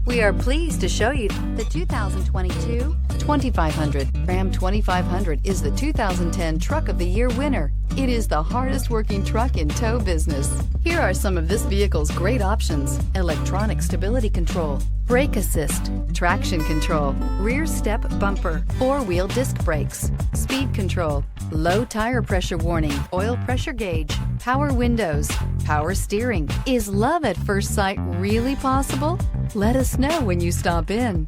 We are pleased to show you the 2022 2500. Ram 2500 is the 2010 Truck of the Year winner. It is the hardest working truck in tow business. Here are some of this vehicle's great options: electronic stability control, brake assist, traction control, rear step bumper, four-wheel disc brakes, speed control, low tire pressure warning, oil pressure gauge, power windows, power steering. Is love at first sight really possible? Let us know when you stop in.